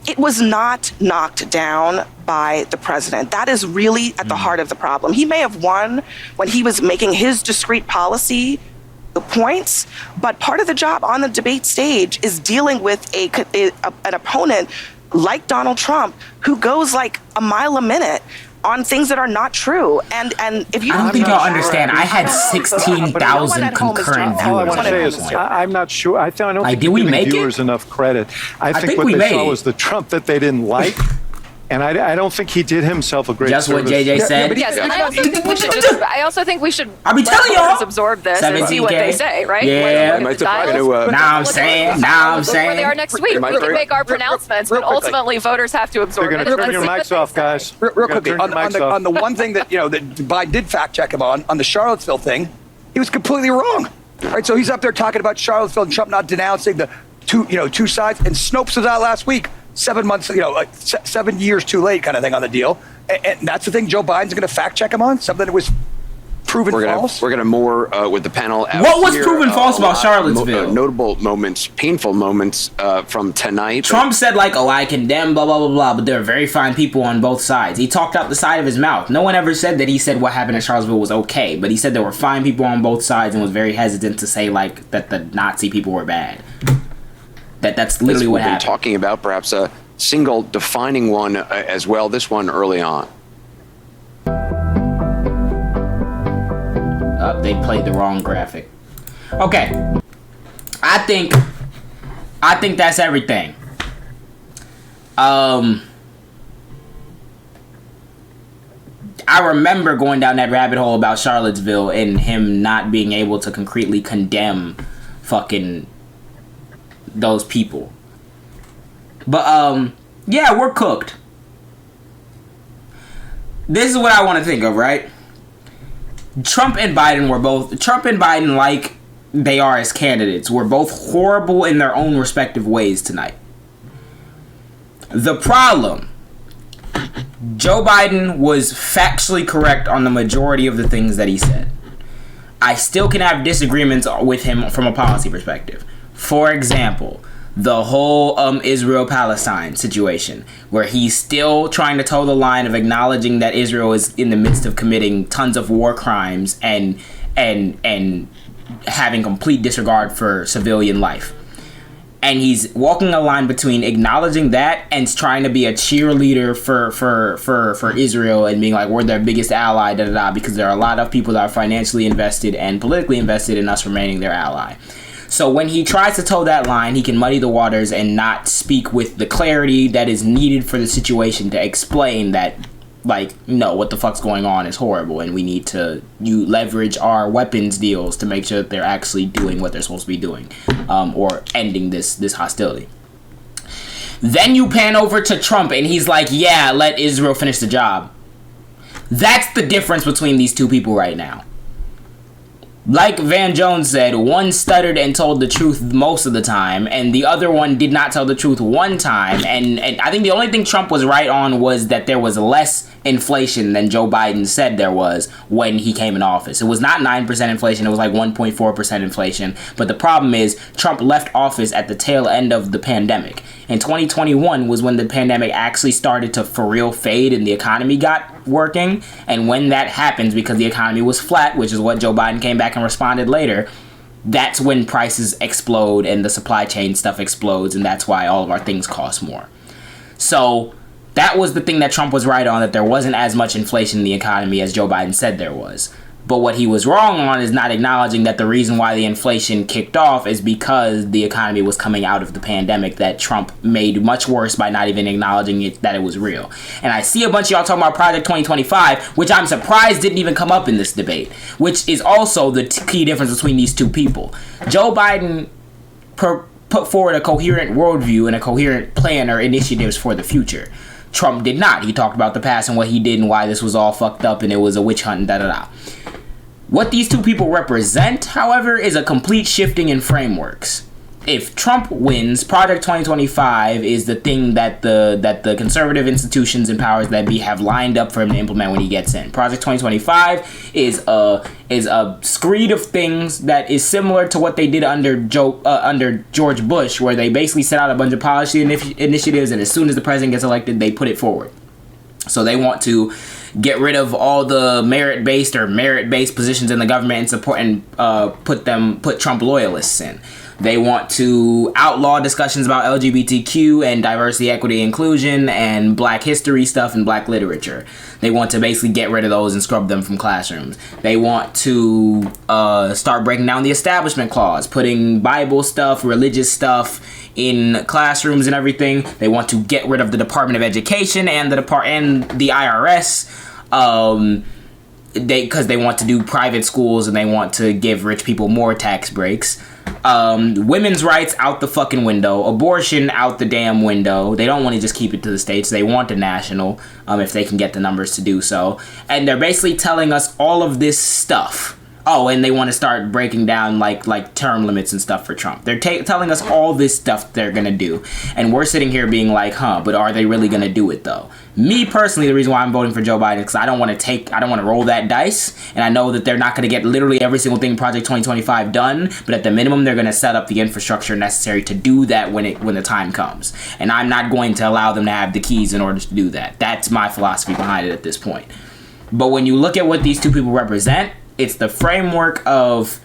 it was not knocked down by the president. That is really at the heart of the problem. He may have won when he was making his discrete policy points, but part of the job on the debate stage is dealing with an opponent like Donald Trump, who goes like a mile a minute on things that are not true. And if you I don't think y'all understand. I had 16,000 concurrent viewers. All I want to say is I'm not sure. I don't think did we make viewers enough credit. I think what they saw was the Trump that they didn't like. And I don't think he did himself a great service. Just what JJ said. Yes, and I also think we should I'll be telling y'all absorb this and see what they say, right? Yeah. Now I'm saying. Where they are next week. We can make our pronouncements, but ultimately voters have to absorb it. They're going to turn your mics off, guys. Real quickly, on the one thing that that Biden did fact check him on the Charlottesville thing, he was completely wrong. Right, so he's up there talking about Charlottesville and Trump not denouncing the two sides, and Snopes was out last week. 7 months, 7 years too late kind of thing on the deal. And that's the thing Joe Biden's going to fact check him on, something that was proven false. We're going to more with the panel. What was proven false about Charlottesville? Notable moments, painful moments from tonight. Trump said I condemn blah, blah, blah, blah, but there are very fine people on both sides. He talked out the side of his mouth. No one ever said that he said what happened in Charlottesville was okay, but he said there were fine people on both sides and was very hesitant to say that the Nazi people were bad. That's literally what happened. We've been talking about perhaps a single defining one as well, this one early on. They played the wrong graphic. Okay. I think that's everything. I remember going down that rabbit hole about Charlottesville and him not being able to concretely condemn fucking those people. But yeah, we're cooked. this is what I want to think of, right? Trump and Biden, like they are as candidates, were both horrible in their own respective ways tonight. The problem, Joe Biden was factually correct on the majority of the things that he said. I still can have disagreements with him from a policy perspective. For example, the whole Israel-Palestine situation, where he's still trying to toe the line of acknowledging that Israel is in the midst of committing tons of war crimes and having complete disregard for civilian life. And he's walking a line between acknowledging that and trying to be a cheerleader for Israel and being like, we're their biggest ally, because there are a lot of people that are financially invested and politically invested in us remaining their ally. So when he tries to toe that line, he can muddy the waters and not speak with the clarity that is needed for the situation to explain that, like, no, what the fuck's going on is horrible and we need to leverage our weapons deals to make sure that they're actually doing what they're supposed to be doing, or ending this hostility. Then you pan over to Trump and he's like, yeah, let Israel finish the job. That's the difference between these two people right now. Like Van Jones said, one stuttered and told the truth most of the time, and the other one did not tell the truth one time. And I think the only thing Trump was right on was that there was less inflation than Joe Biden said there was when he came in office. It was not 9% inflation, it was like 1.4% inflation. But the problem is, Trump left office at the tail end of the pandemic. And 2021 was when the pandemic actually started to for real fade and the economy got working. And when that happens, because the economy was flat, which is what Joe Biden came back and responded later, that's when prices explode and the supply chain stuff explodes, and that's why all of our things cost more. So that was the thing that Trump was right on, that there wasn't as much inflation in the economy as Joe Biden said there was. But what he was wrong on is not acknowledging that the reason why the inflation kicked off is because the economy was coming out of the pandemic that Trump made much worse by not even acknowledging that it was real. And I see a bunch of y'all talking about Project 2025, which I'm surprised didn't even come up in this debate, which is also the key difference between these two people. Joe Biden put forward a coherent worldview and a coherent plan or initiatives for the future. Trump did not. He talked about the past and what he did and why this was all fucked up and it was a witch hunt and da-da-da. What these two people represent, however, is a complete shifting in frameworks. If Trump wins, Project 2025 is the thing that the conservative institutions and powers that be have lined up for him to implement when he gets in. Project 2025 is a screed of things that is similar to what they did under George Bush, where they basically set out a bunch of policy initiatives, and as soon as the president gets elected, they put it forward. So they want to get rid of all the merit-based positions in the government and support and put Trump loyalists in. They want to outlaw discussions about LGBTQ and diversity, equity, inclusion, and black history stuff and black literature. They want to basically get rid of those and scrub them from classrooms. They want to start breaking down the Establishment Clause, putting Bible stuff, religious stuff in classrooms and everything. They want to get rid of the Department of Education and the IRS. Because they want to do private schools and they want to give rich people more tax breaks. Women's rights out the fucking window. Abortion out the damn window. They don't want to just keep it to the states. They want a national, if they can get the numbers to do so. And they're basically telling us all of this stuff. Oh, and they want to start breaking down like term limits and stuff for Trump. They're telling us all this stuff they're going to do. And we're sitting here being like, but are they really going to do it though? Me personally, the reason why I'm voting for Joe Biden is because I don't want to roll that dice. And I know that they're not going to get literally every single thing Project 2025 done. But at the minimum, they're going to set up the infrastructure necessary to do that when the time comes. And I'm not going to allow them to have the keys in order to do that. That's my philosophy behind it at this point. But when you look at what these two people represent, it's the framework of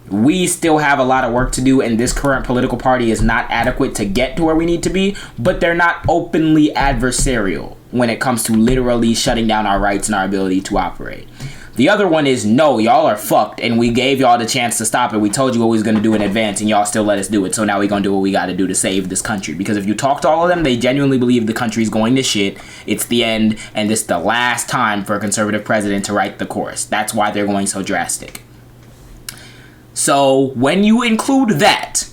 we still have a lot of work to do and this current political party is not adequate to get to where we need to be, but they're not openly adversarial when it comes to literally shutting down our rights and our ability to operate. The other one is, no, y'all are fucked and we gave y'all the chance to stop it. We told you what we was going to do in advance and y'all still let us do it. So now we're going to do what we got to do to save this country. Because if you talk to all of them, they genuinely believe the country's going to shit. It's the end and this is the last time for a conservative president to write the course. That's why they're going so drastic. So when you include that,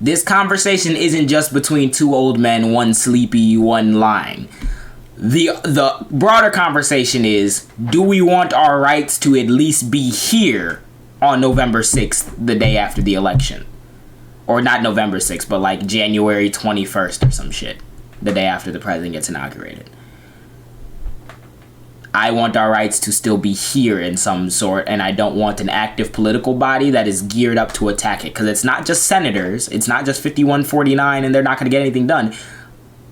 this conversation isn't just between two old men, one sleepy, one lying. The broader conversation is, do we want our rights to at least be here on November 6th, the day after the election? Or not November 6th, but like January 21st or some shit, the day after the president gets inaugurated. I want our rights to still be here in some sort, and I don't want an active political body that is geared up to attack it. Because it's not just senators, it's not just 5149 and they're not going to get anything done.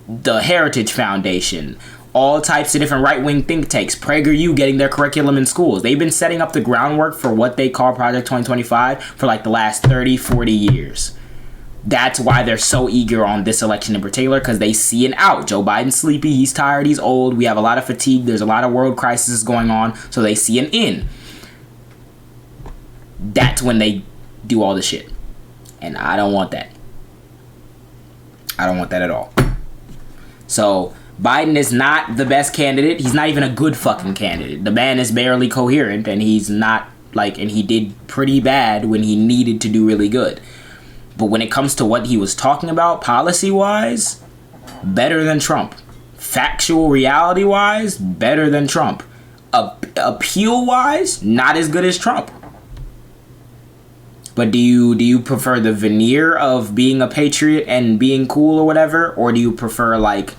The Heritage Foundation, all types of different right-wing think tanks, PragerU getting their curriculum in schools. They've been setting up the groundwork for what they call Project 2025 for like the last 30, 40 years. That's why they're so eager on this election in particular, because they see an out. Joe Biden's sleepy, he's tired, he's old, we have a lot of fatigue, there's a lot of world crises going on, so they see an in. That's when they do all the shit. And I don't want that. I don't want that at all. So, Biden is not the best candidate. He's not even a good fucking candidate. The man is barely coherent, and he's not, like, and he did pretty bad when he needed to do really good. But when it comes to what he was talking about, policy-wise, better than Trump. Factual reality-wise, better than Trump. Appeal-wise, not as good as Trump. But do you prefer the veneer of being a patriot and being cool or whatever? Or do you prefer, like,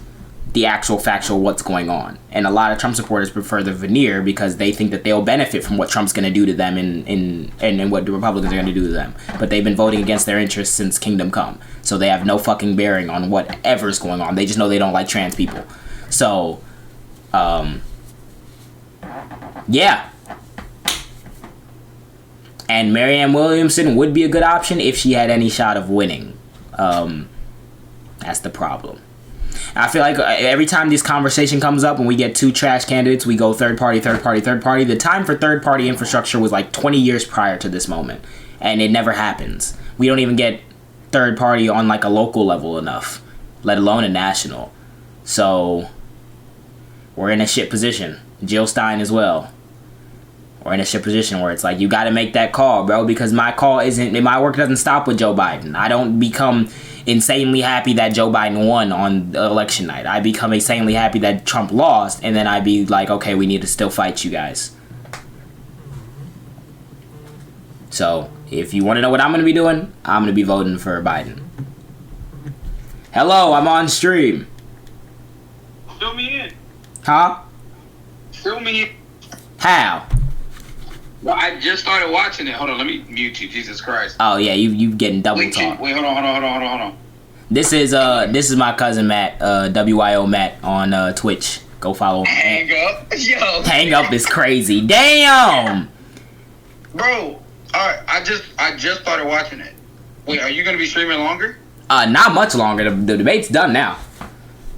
the actual factual what's going on? And a lot of Trump supporters prefer the veneer because they think that they'll benefit from what Trump's going to do to them and what the Republicans are going to do to them. But they've been voting against their interests since Kingdom Come. So they have no fucking bearing on whatever's going on. They just know they don't like trans people. So, yeah. And Marianne Williamson would be a good option if she had any shot of winning. That's the problem. I feel like every time this conversation comes up and we get two trash candidates, we go third party, third party, third party. The time for third party infrastructure was like 20 years prior to this moment. And it never happens. We don't even get third party on like a local level enough, let alone a national. So we're in a shit position. Jill Stein as well. We're in a shit position where it's like, you got to make that call, bro, because my work doesn't stop with Joe Biden. I don't become insanely happy that Joe Biden won on election night. I become insanely happy that Trump lost, and then I'd be like, okay, we need to still fight you guys. So, if you want to know what I'm going to be doing, I'm going to be voting for Biden. Hello, I'm on stream. Fill me in. Huh? Fill me in. How? Well, I just started watching it. Hold on, let me mute you. Jesus Christ. Oh yeah, you getting double talk. Wait, hold on. This is my cousin Matt, WYO Matt on Twitch. Go follow him. Hang up, yo. Hang up is crazy. Damn. Bro, all right. I just started watching it. Wait, are you gonna be streaming longer? Not much longer. The debate's done now.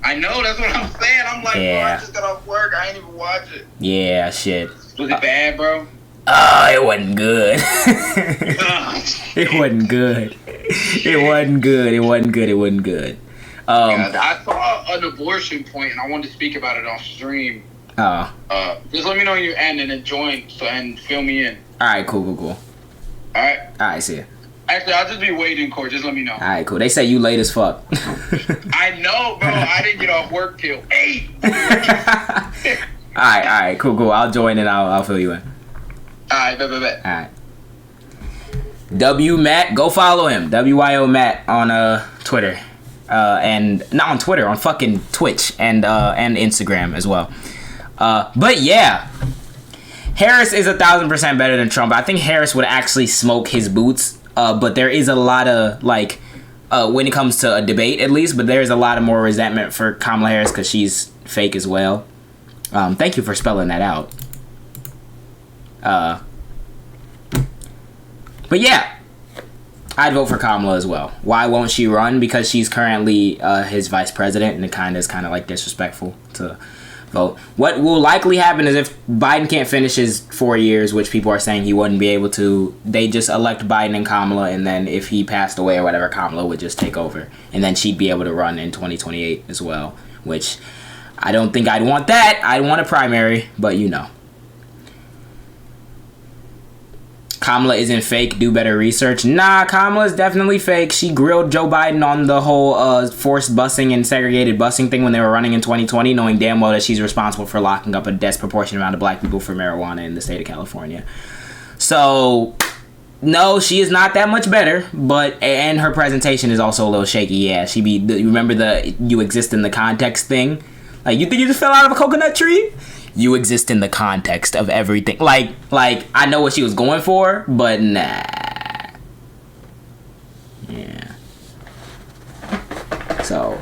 I know. That's what I'm saying. I'm like, yeah. Bro, I just got off work. I ain't even watch it. Yeah, shit. Was it bad, bro? It wasn't good. It wasn't good. I saw an abortion point, and I wanted to speak about it on stream. Just let me know when you end, and then join and fill me in. All right, cool. All right, see ya. Actually, I'll just be waiting in court. Just let me know. All right, cool. They say you late as fuck. I know, bro. I didn't get off work till 8. All right, cool. I'll join and I'll fill you in. All right, bet. All right. W Matt, go follow him. WYO Matt on Twitter, and not on Twitter, on fucking Twitch and Instagram as well. But yeah, Harris is 1,000% better than Trump. I think Harris would actually smoke his boots. But there is a lot of when it comes to a debate at least. But there is a lot of more resentment for Kamala Harris because she's fake as well. Thank you for spelling that out. But yeah, I'd vote for Kamala as well. Why won't she run? Because she's currently his vice president, and it is kind of like disrespectful to vote. What will likely happen is if Biden can't finish his 4 years, which people are saying he wouldn't be able to, they just elect Biden and Kamala, and then if he passed away or whatever, Kamala would just take over, and then she'd be able to run in 2028 as well, which I don't think I'd want that. I'd want a primary, but you know. Kamala isn't fake, do better research. Nah, Kamala's definitely fake. She grilled Joe Biden on the whole forced busing and segregated busing thing when they were running in 2020, knowing damn well that she's responsible for locking up a disproportionate amount of black people for marijuana in the state of California. So, no, she is not that much better, and her presentation is also a little shaky. Yeah, remember the you exist in the context thing? Like, you think you just fell out of a coconut tree? You exist in the context of everything. Like I know what she was going for, but nah. Yeah. So,